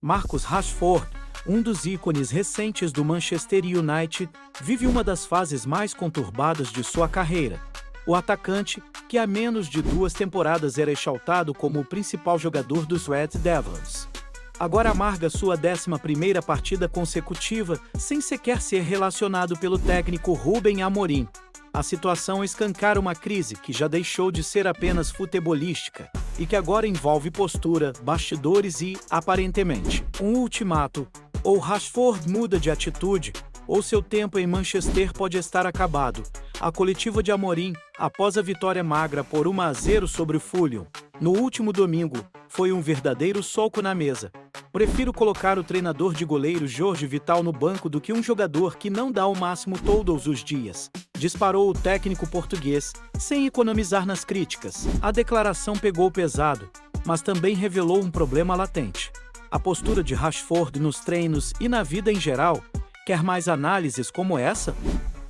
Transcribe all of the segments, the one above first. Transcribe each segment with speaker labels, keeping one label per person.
Speaker 1: Marcus Rashford, um dos ícones recentes do Manchester United, vive uma das fases mais conturbadas de sua carreira. O atacante, que há menos de 2 temporadas era exaltado como o principal jogador dos Red Devils, agora amarga sua 11ª partida consecutiva sem sequer ser relacionado pelo técnico Ruben Amorim. A situação escancara uma crise que já deixou de ser apenas futebolística e que agora envolve postura, bastidores e, aparentemente, um ultimato. Ou Rashford muda de atitude, ou seu tempo em Manchester pode estar acabado. A coletiva de Amorim, após a vitória magra por 1-0 sobre o Fulham, no último domingo, foi um verdadeiro soco na mesa. Prefiro colocar o treinador de goleiros Jorge Vital no banco do que um jogador que não dá o máximo todos os dias, disparou o técnico português, sem economizar nas críticas. A declaração pegou pesado, mas também revelou um problema latente. A postura de Rashford nos treinos e na vida em geral. Quer mais análises como essa?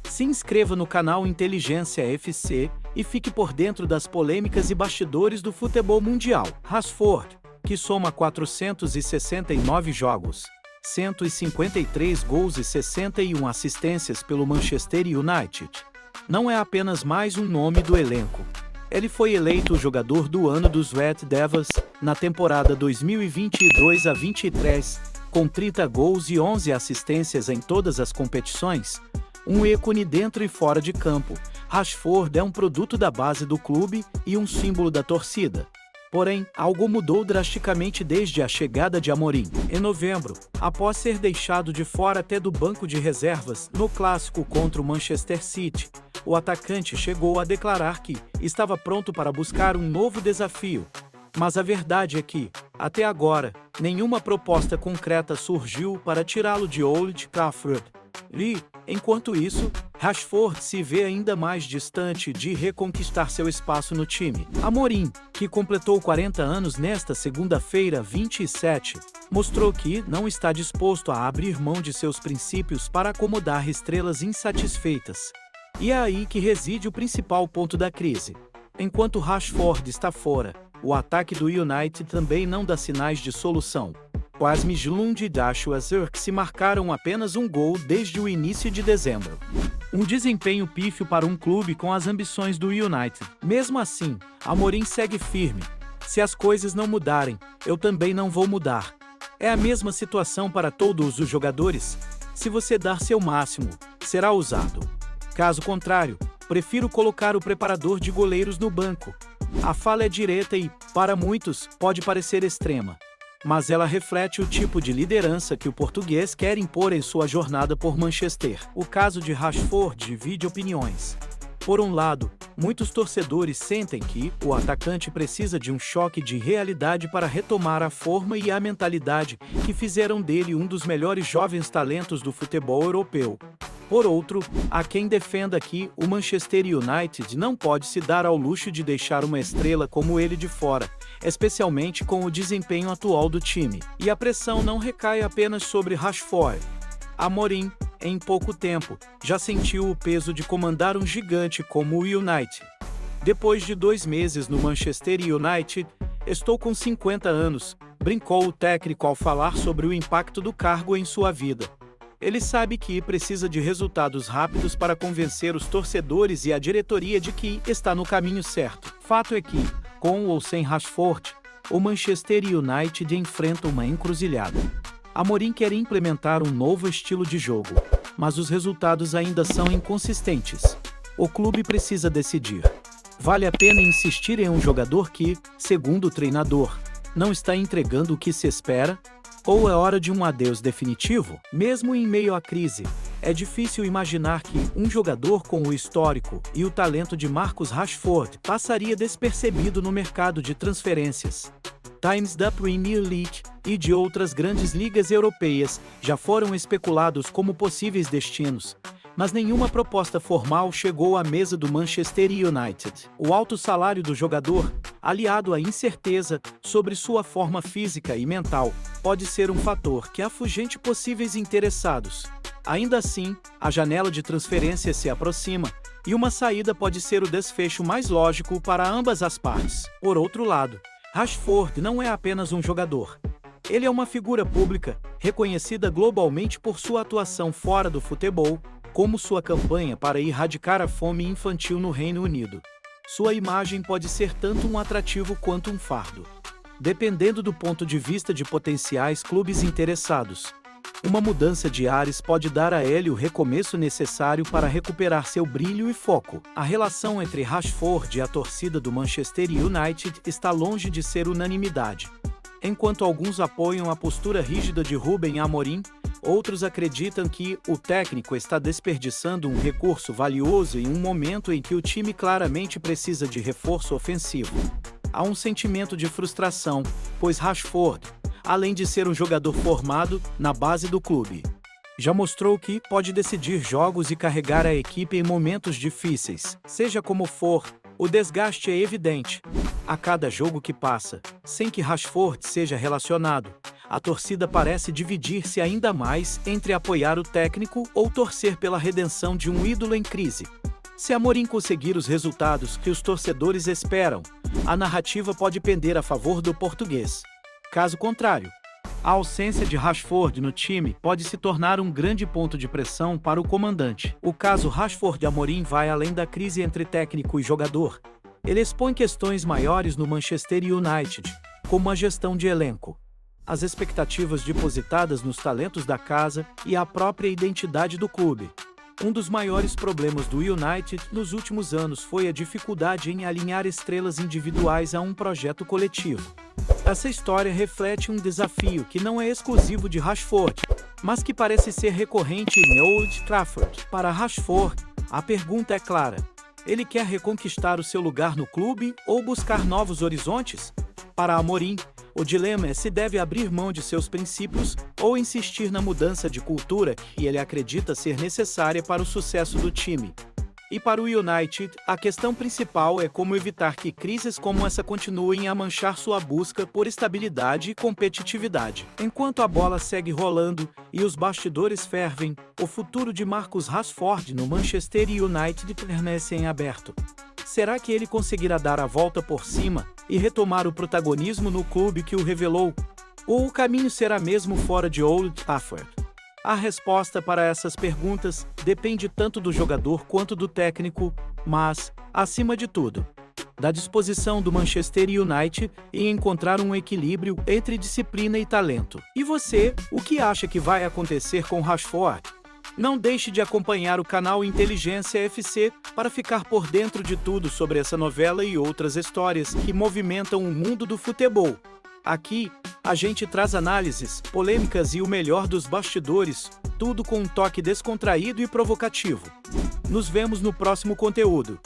Speaker 1: Se inscreva no canal Inteligência FC e fique por dentro das polêmicas e bastidores do futebol mundial. Rashford, que soma 469 jogos, 153 gols e 61 assistências pelo Manchester United, não é apenas mais um nome do elenco. Ele foi eleito o jogador do ano dos Red Devils na temporada 2022-23, com 30 gols e 11 assistências em todas as competições. Um ícone dentro e fora de campo, Rashford é um produto da base do clube e um símbolo da torcida. Porém, algo mudou drasticamente desde a chegada de Amorim. Em novembro, após ser deixado de fora até do banco de reservas no clássico contra o Manchester City, o atacante chegou a declarar que estava pronto para buscar um novo desafio. Mas a verdade é que, até agora, nenhuma proposta concreta surgiu para tirá-lo de Old Trafford. E, enquanto isso, Rashford se vê ainda mais distante de reconquistar seu espaço no time. Amorim, que completou 40 anos nesta segunda-feira 27, mostrou que não está disposto a abrir mão de seus princípios para acomodar estrelas insatisfeitas. E é aí que reside o principal ponto da crise. Enquanto Rashford está fora, o ataque do United também não dá sinais de solução. As Midtjylland e Joshua Zirkzee marcaram apenas um gol desde o início de dezembro. Um desempenho pífio para um clube com as ambições do United. Mesmo assim, Amorim segue firme. Se as coisas não mudarem, eu também não vou mudar. É a mesma situação para todos os jogadores. Se você dar seu máximo, será usado. Caso contrário, prefiro colocar o preparador de goleiros no banco. A fala é direta e, para muitos, pode parecer extrema. Mas ela reflete o tipo de liderança que o português quer impor em sua jornada por Manchester. O caso de Rashford divide opiniões. Por um lado, muitos torcedores sentem que o atacante precisa de um choque de realidade para retomar a forma e a mentalidade que fizeram dele um dos melhores jovens talentos do futebol europeu. Por outro, há quem defenda que o Manchester United não pode se dar ao luxo de deixar uma estrela como ele de fora, especialmente com o desempenho atual do time. E a pressão não recai apenas sobre Rashford. Amorim, em pouco tempo, já sentiu o peso de comandar um gigante como o United. Depois de 2 meses no Manchester United, estou com 50 anos, brincou o técnico ao falar sobre o impacto do cargo em sua vida. Ele sabe que precisa de resultados rápidos para convencer os torcedores e a diretoria de que está no caminho certo. Fato é que, com ou sem Rashford, o Manchester United enfrenta uma encruzilhada. Amorim quer implementar um novo estilo de jogo, mas os resultados ainda são inconsistentes. O clube precisa decidir. Vale a pena insistir em um jogador que, segundo o treinador, não está entregando o que se espera? Ou é hora de um adeus definitivo? Mesmo em meio à crise, é difícil imaginar que um jogador com o histórico e o talento de Marcus Rashford passaria despercebido no mercado de transferências. Times da Premier League e de outras grandes ligas europeias já foram especulados como possíveis destinos, mas nenhuma proposta formal chegou à mesa do Manchester United. O alto salário do jogador, aliado à incerteza sobre sua forma física e mental, pode ser um fator que afugente possíveis interessados. Ainda assim, a janela de transferência se aproxima, e uma saída pode ser o desfecho mais lógico para ambas as partes. Por outro lado, Rashford não é apenas um jogador. Ele é uma figura pública, reconhecida globalmente por sua atuação fora do futebol, como sua campanha para erradicar a fome infantil no Reino Unido. Sua imagem pode ser tanto um atrativo quanto um fardo, dependendo do ponto de vista de potenciais clubes interessados. Uma mudança de ares pode dar a ele o recomeço necessário para recuperar seu brilho e foco. A relação entre Rashford e a torcida do Manchester United está longe de ser unanimidade. Enquanto alguns apoiam a postura rígida de Ruben Amorim, outros acreditam que o técnico está desperdiçando um recurso valioso em um momento em que o time claramente precisa de reforço ofensivo. Há um sentimento de frustração, pois Rashford, além de ser um jogador formado na base do clube, já mostrou que pode decidir jogos e carregar a equipe em momentos difíceis. Seja como for, o desgaste é evidente. A cada jogo que passa, sem que Rashford seja relacionado, a torcida parece dividir-se ainda mais entre apoiar o técnico ou torcer pela redenção de um ídolo em crise. Se Amorim conseguir os resultados que os torcedores esperam, a narrativa pode pender a favor do português. Caso contrário, a ausência de Rashford no time pode se tornar um grande ponto de pressão para o comandante. O caso Rashford-Amorim vai além da crise entre técnico e jogador. Ele expõe questões maiores no Manchester United, como a gestão de elenco, as expectativas depositadas nos talentos da casa e a própria identidade do clube. Um dos maiores problemas do United nos últimos anos foi a dificuldade em alinhar estrelas individuais a um projeto coletivo. Essa história reflete um desafio que não é exclusivo de Rashford, mas que parece ser recorrente em Old Trafford. Para Rashford, a pergunta é clara: ele quer reconquistar o seu lugar no clube ou buscar novos horizontes? Para Amorim, o dilema é se deve abrir mão de seus princípios ou insistir na mudança de cultura que ele acredita ser necessária para o sucesso do time. E para o United, a questão principal é como evitar que crises como essa continuem a manchar sua busca por estabilidade e competitividade. Enquanto a bola segue rolando e os bastidores fervem, o futuro de Marcus Rashford no Manchester United permanece em aberto. Será que ele conseguirá dar a volta por cima e retomar o protagonismo no clube que o revelou? Ou o caminho será mesmo fora de Old Trafford? A resposta para essas perguntas depende tanto do jogador quanto do técnico, mas, acima de tudo, da disposição do Manchester United em encontrar um equilíbrio entre disciplina e talento. E você, o que acha que vai acontecer com Rashford? Não deixe de acompanhar o canal Inteligência FC para ficar por dentro de tudo sobre essa novela e outras histórias que movimentam o mundo do futebol. Aqui, a gente traz análises, polêmicas e o melhor dos bastidores, tudo com um toque descontraído e provocativo. Nos vemos no próximo conteúdo.